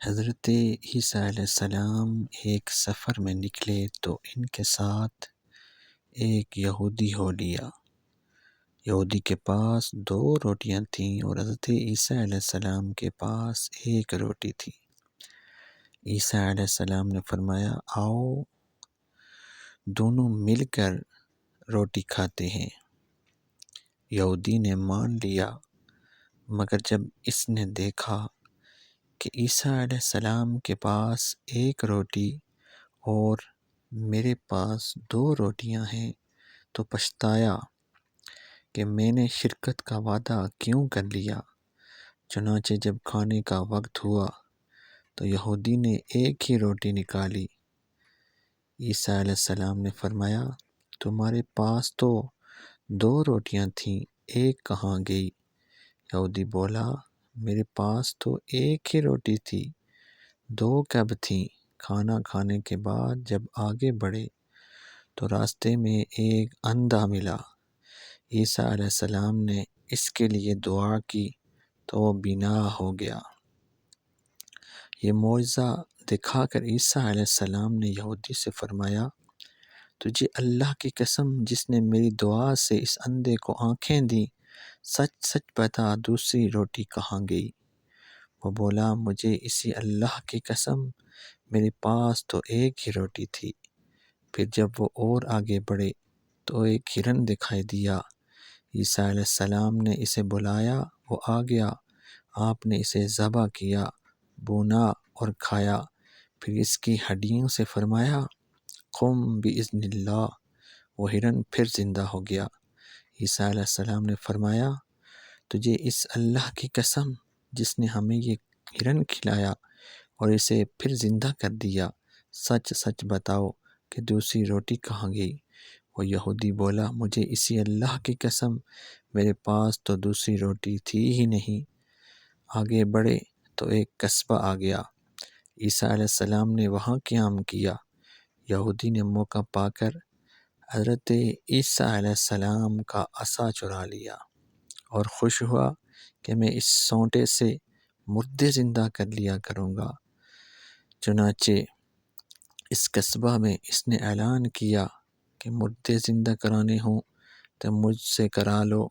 حضرت عیسیٰ علیہ السلام ایک سفر میں نکلے تو ان کے ساتھ ایک یہودی ہو لیا۔ یہودی کے پاس 2 روٹیاں تھیں اور حضرت عیسیٰ علیہ السلام کے پاس 1 روٹی تھی۔ عیسیٰ علیہ السلام نے فرمایا، آؤ دونوں مل کر روٹی کھاتے ہیں۔ یہودی نے مان لیا، مگر جب اس نے دیکھا کہ عیسیٰ علیہ السلام کے پاس 1 روٹی اور میرے پاس 2 روٹیاں ہیں تو پچھتایا کہ میں نے شرکت کا وعدہ کیوں کر لیا۔ چنانچہ جب کھانے کا وقت ہوا تو یہودی نے 1 ہی روٹی نکالی۔ عیسیٰ علیہ السلام نے فرمایا، تمہارے پاس تو 2 روٹیاں تھیں، 1 کہاں گئی؟ یہودی بولا، میرے پاس تو 1 ہی روٹی تھی، 2 کب تھیں؟ کھانا کھانے کے بعد جب آگے بڑھے تو راستے میں ایک اندھا ملا۔ عیسیٰ علیہ السلام نے اس کے لیے دعا کی تو وہ بینا ہو گیا۔ یہ معجزہ دکھا کر عیسیٰ علیہ السلام نے یہودی سے فرمایا، تجھے اللہ کی قسم جس نے میری دعا سے اس اندھے کو آنکھیں دیں، سچ سچ بتا دوسری روٹی کہاں گئی؟ وہ بولا، مجھے اسی اللہ کی قسم میرے پاس تو 1 ہی روٹی تھی۔ پھر جب وہ اور آگے بڑھے تو ایک ہرن دکھائی دیا۔ عیسیٰ علیہ السلام نے اسے بلایا، وہ آ گیا۔ آپ نے اسے ذبح کیا، بھونا اور کھایا، پھر اس کی ہڈیوں سے فرمایا، قم بإذن اللہ۔ وہ ہرن پھر زندہ ہو گیا۔ عیسیٰ علیہ السلام نے فرمایا، تجھے اس اللہ کی قسم جس نے ہمیں یہ ہرن کھلایا اور اسے پھر زندہ کر دیا، سچ سچ بتاؤ کہ دوسری روٹی کہاں گئی؟ وہ یہودی بولا، مجھے اسی اللہ کی قسم میرے پاس تو دوسری روٹی تھی ہی نہیں۔ آگے بڑھے تو ایک قصبہ آ گیا۔ عیسیٰ علیہ السلام نے وہاں قیام کیا۔ یہودی نے موقع پا کر حضرت عیسیٰ علیہ السلام کا عصا چرا لیا اور خوش ہوا کہ میں اس سونٹے سے مردے زندہ کر لیا کروں گا۔ چنانچہ اس قصبہ میں اس نے اعلان کیا کہ مردے زندہ کرانے ہوں تو مجھ سے کرا لو۔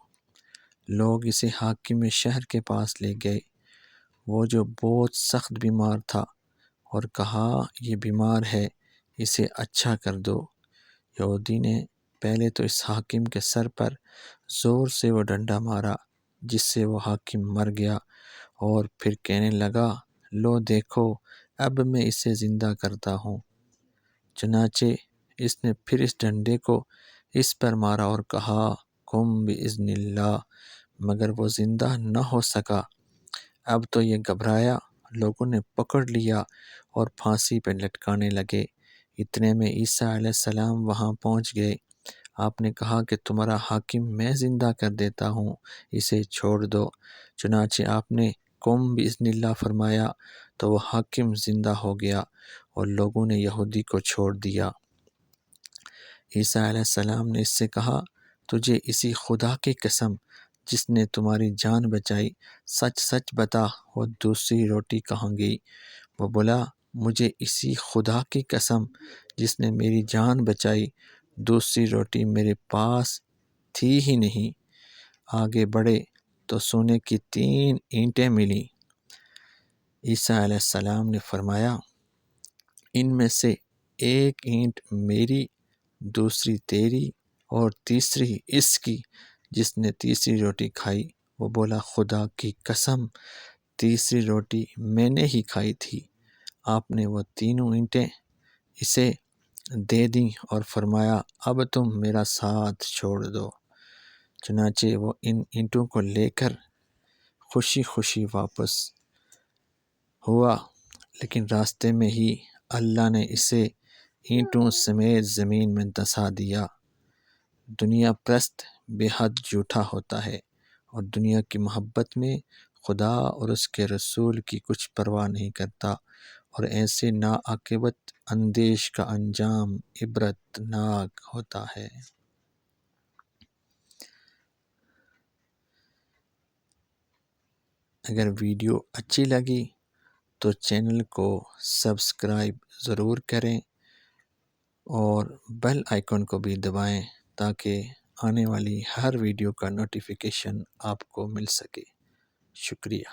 لوگ اسے حاکم شہر کے پاس لے گئے، وہ جو بہت سخت بیمار تھا، اور کہا، یہ بیمار ہے، اسے اچھا کر دو۔ یہودی نے پہلے تو اس حاکم کے سر پر زور سے وہ ڈنڈا مارا، جس سے وہ حاکم مر گیا، اور پھر کہنے لگا، لو دیکھو اب میں اسے زندہ کرتا ہوں۔ چنانچہ اس نے پھر اس ڈنڈے کو اس پر مارا اور کہا، قم بإذن اللہ، مگر وہ زندہ نہ ہو سکا۔ اب تو یہ گھبرایا، لوگوں نے پکڑ لیا اور پھانسی پہ لٹکانے لگے۔ اتنے میں عیسیٰ علیہ السلام وہاں پہنچ گئے۔ آپ نے کہا کہ تمہارا حاکم میں زندہ کر دیتا ہوں، اسے چھوڑ دو۔ چنانچہ آپ نے قم بإذن اللہ فرمایا تو وہ حاکم زندہ ہو گیا اور لوگوں نے یہودی کو چھوڑ دیا۔ عیسیٰ علیہ السلام نے اس سے کہا، تجھے اسی خدا کی قسم جس نے تمہاری جان بچائی، سچ سچ بتا وہ دوسری روٹی کہاں گئی؟ وہ بولا، مجھے اسی خدا کی قسم جس نے میری جان بچائی، دوسری روٹی میرے پاس تھی ہی نہیں۔ آگے بڑھے تو سونے کی 3 اینٹیں ملیں۔ عیسیٰ علیہ السلام نے فرمایا، ان میں سے 1 اینٹ میری، دوسری تیری اور تیسری اس کی جس نے تیسری روٹی کھائی۔ وہ بولا، خدا کی قسم تیسری روٹی میں نے ہی کھائی تھی۔ آپ نے وہ 3 اینٹیں اسے دے دیں اور فرمایا، اب تم میرا ساتھ چھوڑ دو۔ چنانچہ وہ ان اینٹوں کو لے کر خوشی خوشی واپس ہوا، لیکن راستے میں ہی اللہ نے اسے اینٹوں سمیت زمین میں دھسا دیا۔ دنیا پرست بے حد جھوٹا ہوتا ہے اور دنیا کی محبت میں خدا اور اس کے رسول کی کچھ پرواہ نہیں کرتا، اور ایسے ناعاقبت اندیش کا انجام عبرت ناک ہوتا ہے۔ اگر ویڈیو اچھی لگی تو چینل کو سبسکرائب ضرور کریں اور بیل آئیکن کو بھی دبائیں تاکہ آنے والی ہر ویڈیو کا نوٹیفیکیشن آپ کو مل سکے۔ شکریہ۔